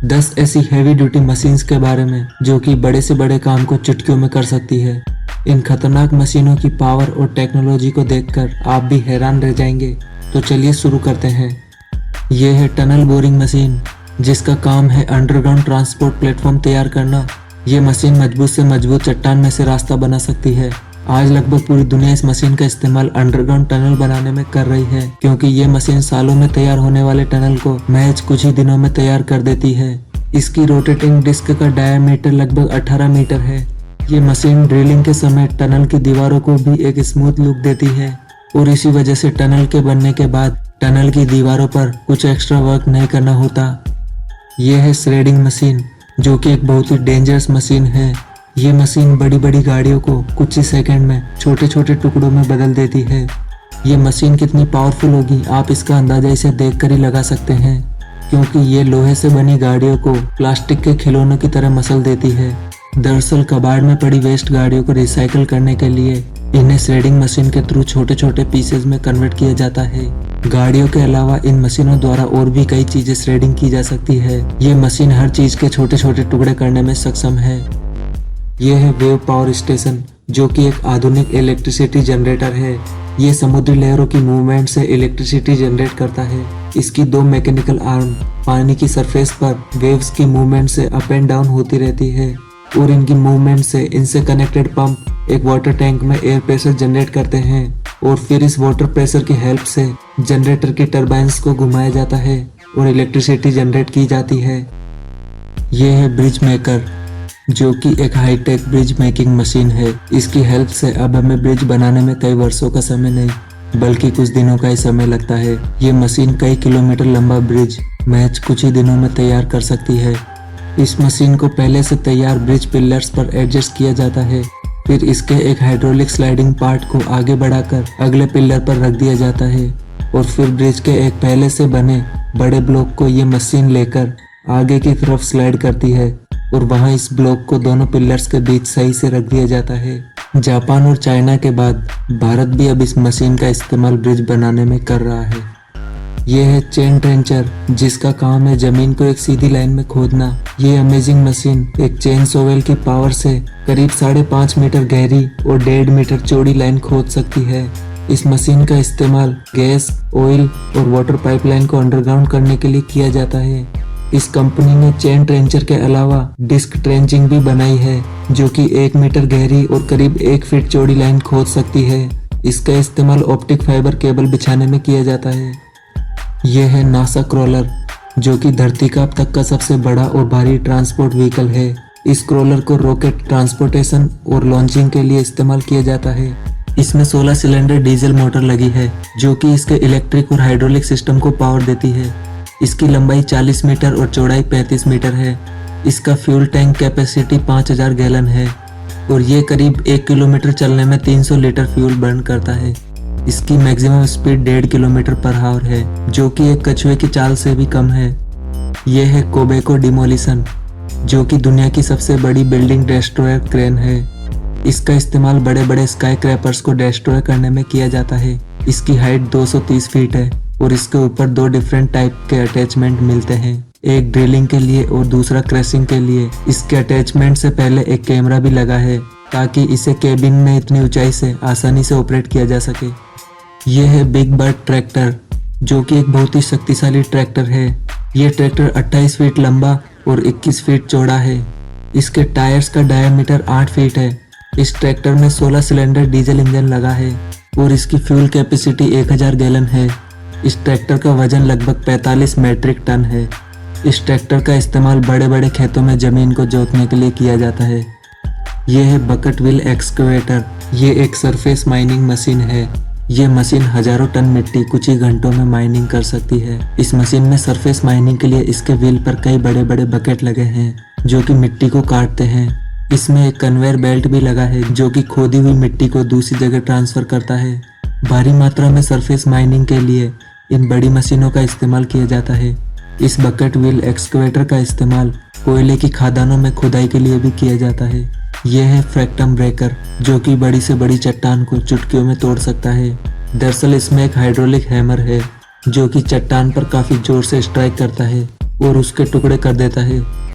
10 ऐसी heavy duty machines के बारे में जो कि बड़े से बड़े काम को चुटकियों में कर सकती है। इन खतरनाक मशीनों की पावर और टेक्नोलॉजी को देखकर आप भी हैरान रह जाएंगे। तो चलिए शुरू करते हैं। यह है टनल बोरिंग मशीन, जिसका काम है अंडरग्राउंड ट्रांसपोर्ट प्लेटफॉर्म तैयार करना। ये मशीन मजबूत से मजबूत चट्टान में से रास्ता बना सकती है। आज लगभग पूरी दुनिया इस मशीन का इस्तेमाल अंडरग्राउंड टनल बनाने में कर रही है, क्योंकि ये मशीन सालों में तैयार होने वाले टनल को महज कुछ ही दिनों में तैयार कर देती है। इसकी रोटेटिंग डिस्क का डायामीटर लगभग 18 मीटर है। ये मशीन ड्रिलिंग के समय टनल की दीवारों को भी एक स्मूथ लुक देती है, और इसी वजह से टनल के बनने के बाद टनल की दीवारों पर कुछ एक्स्ट्रा वर्क नहीं करना होता। यह है श्रेडिंग मशीन, जो कि एक बहुत ही डेंजरस मशीन है। ये मशीन बड़ी बड़ी गाड़ियों को कुछ ही सेकंड में छोटे छोटे टुकड़ों में बदल देती है। ये मशीन कितनी पावरफुल होगी आप इसका अंदाजा इसे देखकर ही लगा सकते हैं, क्योंकि ये लोहे से बनी गाड़ियों को प्लास्टिक के खिलौनों की तरह मसल देती है। दरअसल कबाड़ में पड़ी वेस्ट गाड़ियों को रिसाइकल करने के लिए इन्हें श्रेडिंग मशीन के थ्रू छोटे छोटे पीसेज में कन्वर्ट किया जाता है। गाड़ियों के अलावा इन मशीनों द्वारा और भी कई चीजें श्रेडिंग की जा सकती है। ये मशीन हर चीज के छोटे छोटे टुकड़े करने में सक्षम है। यह है वेव पावर स्टेशन, जो कि एक आधुनिक इलेक्ट्रिसिटी जनरेटर है। ये समुद्री लहरों की मूवमेंट से इलेक्ट्रिसिटी जनरेट करता है। इसकी 2 मैकेनिकल आर्म पानी की सरफेस पर वेव्स की मूवमेंट से अप एंड डाउन होती रहती है, और इनकी मूवमेंट से इनसे कनेक्टेड पंप एक वाटर टैंक में एयर प्रेशर जनरेट करते हैं, और फिर इस वाटर प्रेशर की हेल्प से जनरेटर की टरबाइंस को घुमाया जाता है और इलेक्ट्रिसिटी जनरेट की जाती है। यह है ब्रिज मेकर, जो कि एक हाईटेक ब्रिज मेकिंग मशीन है। इसकी हेल्प से अब हमें ब्रिज बनाने में कई वर्षों का समय नहीं बल्कि कुछ दिनों का ही समय लगता है। ये मशीन कई किलोमीटर लंबा ब्रिज महज कुछ ही दिनों में तैयार कर सकती है। इस मशीन को पहले से तैयार ब्रिज पिलर्स पर एडजस्ट किया जाता है, फिर इसके एक हाइड्रोलिक स्लाइडिंग पार्ट को आगे बढ़ाकर अगले पिलर पर रख दिया जाता है, और फिर ब्रिज के एक पहले से बने बड़े ब्लॉक को ये मशीन लेकर आगे की तरफ स्लाइड करती है, और वहां इस ब्लॉक को दोनों पिलर्स के बीच सही से रख दिया जाता है। जापान और चाइना के बाद भारत भी अब इस मशीन का इस्तेमाल ब्रिज बनाने में कर रहा है। यह है चेन ट्रेंचर, जिसका काम है जमीन को एक सीधी लाइन में खोदना। ये अमेजिंग मशीन एक चेन सोवेल की पावर से करीब 5.5 मीटर गहरी और 1.5 मीटर चौड़ी लाइन खोद सकती है। इस मशीन का इस्तेमाल गैस, ऑयल और वाटर पाइपलाइन को अंडरग्राउंड करने के लिए किया जाता है। इस कंपनी ने चेन ट्रेंचर के अलावा डिस्क ट्रेंचिंग भी बनाई है, जो कि 1 मीटर गहरी और करीब 1 फीट चौड़ी लाइन खोद सकती है। इसका इस्तेमाल ऑप्टिक फाइबर केबल बिछाने में किया जाता है। यह है नासा क्रॉलर, जो कि धरती का अब तक का सबसे बड़ा और भारी ट्रांसपोर्ट व्हीकल है। इस क्रॉलर को रॉकेट ट्रांसपोर्टेशन और लॉन्चिंग के लिए इस्तेमाल किया जाता है। इसमें 16 सिलेंडर डीजल मोटर लगी है, जो कि इसके इलेक्ट्रिक और हाइड्रोलिक सिस्टम को पावर देती है। इसकी लंबाई 40 मीटर और चौड़ाई 35 मीटर है। इसका फ्यूल टैंक कैपेसिटी 5000 गैलन है, और ये करीब 1 किलोमीटर चलने में 300 लीटर फ्यूल बर्न करता है। इसकी maximum speed 1.5 kilometre per hour है, जो कि एक कछुए की चाल से भी कम है। यह है कोबेको डिमोलिशन, जो कि दुनिया की सबसे बड़ी बिल्डिंग डिस्ट्रॉयर क्रेन है। इसका इस्तेमाल बड़े बड़े स्काई क्रैपर्स को डिस्ट्रॉय करने में किया जाता है। इसकी हाइट 230 फीट है, और इसके ऊपर 2 डिफरेंट टाइप के अटैचमेंट मिलते हैं, एक ड्रिलिंग के लिए और दूसरा क्रैशिंग के लिए। इसके अटैचमेंट से पहले एक कैमरा भी लगा है, ताकि इसे केबिन में इतनी ऊंचाई से आसानी से ऑपरेट किया जा सके। यह है बिग बर्ड ट्रैक्टर, जो कि एक बहुत ही शक्तिशाली ट्रैक्टर है। यह ट्रैक्टर 28 फीट लंबा और 21 फीट चौड़ा है। इसके टायर्स का डायमीटर 8 फीट है। इस ट्रैक्टर में 16 सिलेंडर डीजल इंजन लगा है, और इसकी फ्यूल कैपेसिटी 1000 गैलन है। इस ट्रैक्टर का वजन लगभग 45 मैट्रिक टन है। इस ट्रैक्टर का इस्तेमाल बड़े बड़े खेतों में जमीन को जोतने के लिए किया जाता है। यह है बकेट व्हील एक्सकवेटर। ये एक सरफेस माइनिंग मशीन है। यह मशीन हजारों टन मिट्टी कुछ ही घंटों में माइनिंग कर सकती है। इस मशीन में सरफेस माइनिंग के लिए इसके व्हील पर कई बड़े बड़े बकेट लगे हैं, जो कि मिट्टी को काटते हैं। इसमें एक कन्वेयर बेल्ट भी लगा है, जो कि खोदी हुई मिट्टी को दूसरी जगह ट्रांसफर करता है। भारी मात्रा में सरफेस माइनिंग के लिए इन बड़ी मशीनों का इस्तेमाल किया जाता है। इस बकेट व्हील एक्सकवेटर का इस्तेमाल कोयले की खदानों में खुदाई के लिए भी किया जाता है। यह है फ्रैक्टम ब्रेकर, जो कि बड़ी से बड़ी चट्टान को चुटकियों में तोड़ सकता है। दरअसल इसमें एक हाइड्रोलिक हैमर है, जो कि चट्टान पर काफी जोर से स्ट्राइक करता है। और उसके टुकड़े कर देता है।